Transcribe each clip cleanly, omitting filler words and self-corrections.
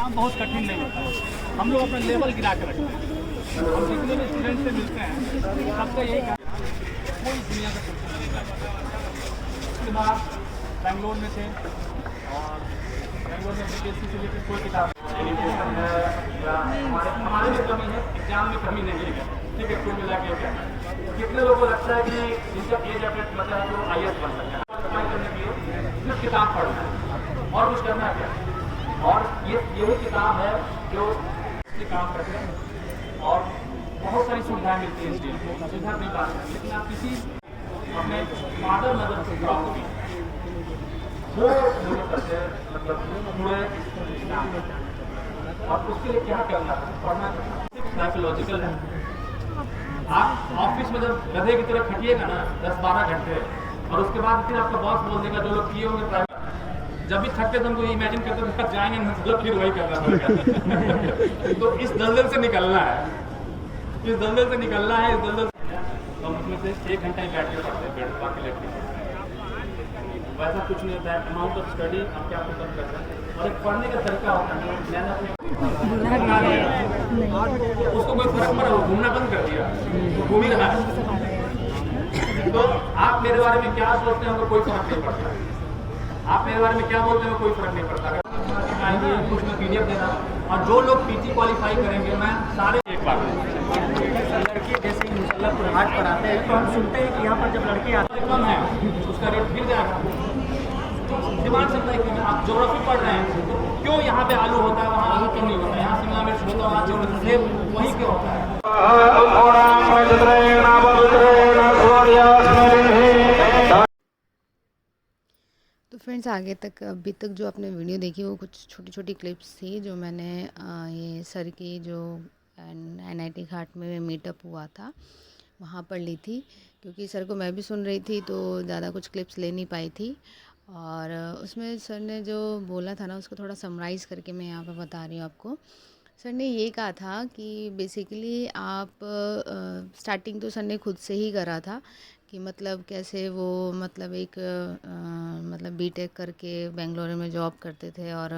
काम बहुत कठिन नहीं होता है। हम लोग अपना लेवल गिरा के रखते हैं। हम जितने भी स्टूडेंट से मिलते हैं सबका यही कहना है, कोई दुनिया का क्वेश्चन नहीं ला पाता। उसके बाद बेंगलोर में थे और बेंगलोर में बीपीएससी से लेकर कोई किताब हमारे में कमी है, एग्जाम में कमी नहीं है। ठीक है, कुल मिला के कितने लोगों को लगता है कि जिनका एज अपडेट मतलब है तो IAS बन सकता है, करने के लिए सिर्फ किताब पढ़ना है और कुछ करना है क्या। और यही किताब है जो काम करते हैं और बहुत सारी सुविधाएं मिलती है। इसलिए सुविधा नहीं पाते हैं, लेकिन आप किसी अपने फादर मदर से प्रॉपर्टी वो करते हैं, मतलब पूरे और उसके लिए क्या करना है, पढ़ना साइकोलॉजिकल है। आप ऑफिस में जब गधे की तरह खटिएगा ना 10-12 घंटे और उसके बाद फिर आपका बॉस बोल देगा जो लोग किए होंगे प्राइवेट, जब भी थकते तो हमको इमेजिन करते थे जाएंगे मतलब फिर वही करना पड़ेगा। तो इस दलदल से निकलना है, इस दलदल से निकलना है, इस दलदल तो हम उसमें से 1 घंटा ही बैठ के पढ़ते हैं, बैठ बाकी लेट के वैसा कुछ नहीं होता है। अमाउंट ऑफ स्टडी आप क्या पसंद करते हैं और एक पढ़ने का तरीका होता है। उसको कोई फर्क पड़ा, वो घूमना बंद कर दिया, वो घूम ही रहा है। तो आप मेरे बारे में क्या सोचते हैं हमको कोई फर्क नहीं पड़ता। आप मेरे बारे में क्या बोलते हैं कोई फर्क नहीं पड़ता। कुछ में PDF देना और जो लोग PT क्वालिफाई करेंगे मैं सारे एक बार लड़के जैसे ही मुसल्लपुर हाट पर आते हैं तो हम सुनते हैं कि यहाँ पर जब लड़के आते हैं कम है उसका रेट गिर जाएगा। डिमांड सकता है कि आप ज्योग्राफी पढ़ रहे हैं तो क्यों यहाँ पे आलू होता है वहाँ आलू क्यों नहीं होता है, यहाँ शिमला मिर्च होता है वहाँ ज्योग्राफी वही क्यों होता है। तो फ्रेंड्स अभी तक जो आपने वीडियो देखी वो कुछ छोटी छोटी क्लिप्स थी जो मैंने ये सर की जो NIT घाट में मीटअप हुआ था वहाँ पर ली थी, क्योंकि सर को मैं भी सुन रही थी तो ज़्यादा कुछ क्लिप्स ले नहीं पाई थी। और उसमें सर ने जो बोला था ना उसको थोड़ा समराइज़ करके मैं यहाँ पर बता रही हूँ आपको। सर ने ये कहा था कि बेसिकली आप स्टार्टिंग तो सर ने खुद से ही करा था कि मतलब कैसे वो मतलब एक मतलब BTech करके बेंगलोर में जॉब करते थे और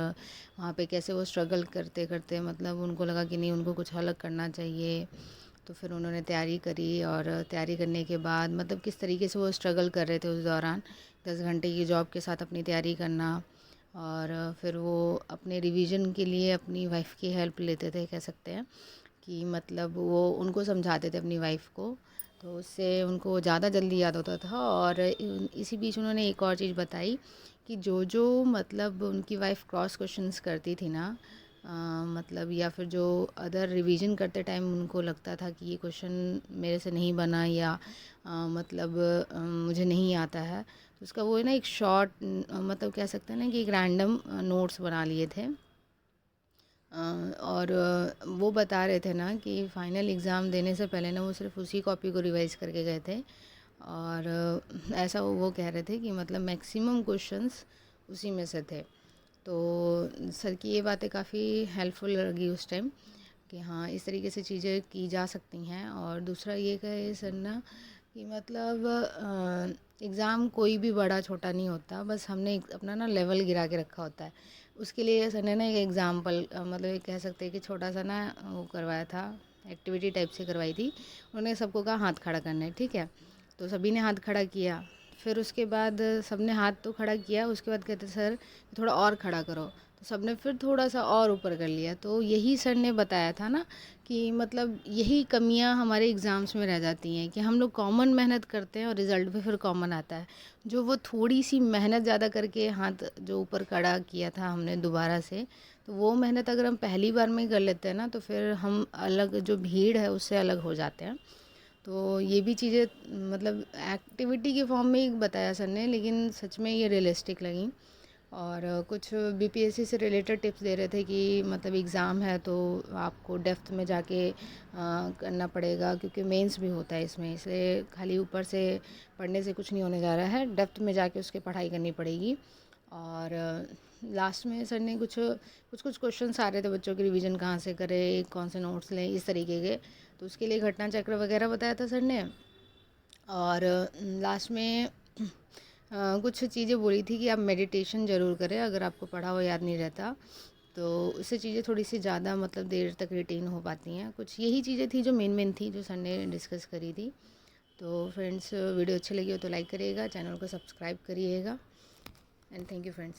वहाँ पे कैसे वो स्ट्रगल करते करते मतलब उनको लगा कि नहीं उनको कुछ अलग करना चाहिए। तो फिर उन्होंने तैयारी करी और तैयारी करने के बाद मतलब किस तरीके से वो स्ट्रगल कर रहे थे उस दौरान 10 घंटे की जॉब के साथ अपनी तैयारी करना। और फिर वो अपने रिवीजन के लिए अपनी वाइफ की हेल्प लेते थे, कह सकते हैं कि मतलब वो उनको समझाते थे अपनी वाइफ को, तो उससे उनको ज़्यादा जल्दी याद होता था। और इसी बीच उन्होंने एक और चीज़ बताई कि जो मतलब उनकी वाइफ क्रॉस क्वेश्चंस करती थी ना मतलब या फिर जो अदर रिवीजन करते टाइम उनको लगता था कि ये क्वेश्चन मेरे से नहीं बना या मतलब मुझे नहीं आता है, तो उसका वो है ना एक शॉर्ट मतलब कह सकते हैं ना कि एक रैंडम नोट्स बना लिए थे। और वो बता रहे थे ना कि फ़ाइनल एग्ज़ाम देने से पहले ना वो सिर्फ उसी कॉपी को रिवाइज करके गए थे। और ऐसा वो कह रहे थे कि मतलब मैक्सिमम क्वेश्चंस उसी में से थे। तो सर की ये बातें काफ़ी हेल्पफुल लगी उस टाइम कि हाँ इस तरीके से चीज़ें की जा सकती हैं। और दूसरा ये कहे सर ना कि मतलब एग्ज़ाम कोई भी बड़ा छोटा नहीं होता, बस हमने अपना ना लेवल गिरा के रखा होता है। उसके लिए सर ने ना एक एग्ज़ाम्पल मतलब ये कह सकते हैं कि छोटा सा ना वो करवाया था, एक्टिविटी टाइप से करवाई थी। उन्होंने सबको कहा हाथ खड़ा करना है, ठीक है। तो सभी ने हाथ खड़ा किया, फिर उसके बाद सबने हाथ तो खड़ा किया, उसके बाद कहते सर थोड़ा और खड़ा करो, तो सबने फिर थोड़ा सा और ऊपर कर लिया। तो यही सर ने बताया था ना कि मतलब यही कमियां हमारे एग्ज़ाम्स में रह जाती हैं कि हम लोग कॉमन मेहनत करते हैं और रिज़ल्ट भी फिर कॉमन आता है। जो वो थोड़ी सी मेहनत ज़्यादा करके हाथ जो ऊपर खड़ा किया था हमने दोबारा से, तो वो मेहनत अगर हम पहली बार में कर लेते हैं ना तो फिर हम अलग जो भीड़ है उससे अलग हो जाते हैं। तो ये भी चीज़ें मतलब एक्टिविटी के फॉर्म में ही बताया सर ने, लेकिन सच में ये रियलिस्टिक लगी। और कुछ BPSC से रिलेटेड टिप्स दे रहे थे कि मतलब एग्ज़ाम है तो आपको डेप्थ में जाके करना पड़ेगा, क्योंकि मेंस भी होता है इसमें, इसलिए खाली ऊपर से पढ़ने से कुछ नहीं होने जा रहा है, डेप्थ में जाके उसकी पढ़ाई करनी पड़ेगी। और लास्ट में सर ने कुछ क्वेश्चंस आ रहे थे बच्चों की रिवीजन कहाँ से करें, कौन से नोट्स लें, इस तरीके के, तो उसके लिए घटना चक्र वगैरह बताया था सर ने। और लास्ट में कुछ चीज़ें बोली थी कि आप मेडिटेशन ज़रूर करें अगर आपको पढ़ा हुआ याद नहीं रहता, तो उससे चीज़ें थोड़ी सी ज़्यादा मतलब देर तक रिटेन हो पाती हैं। कुछ यही चीज़ें थी जो मेन थी जो सर ने डिस्कस करी थी। तो फ्रेंड्स, वीडियो अच्छी लगी हो तो लाइक करिएगा, चैनल को सब्सक्राइब करिएगा एंड थैंक यू फ्रेंड्स।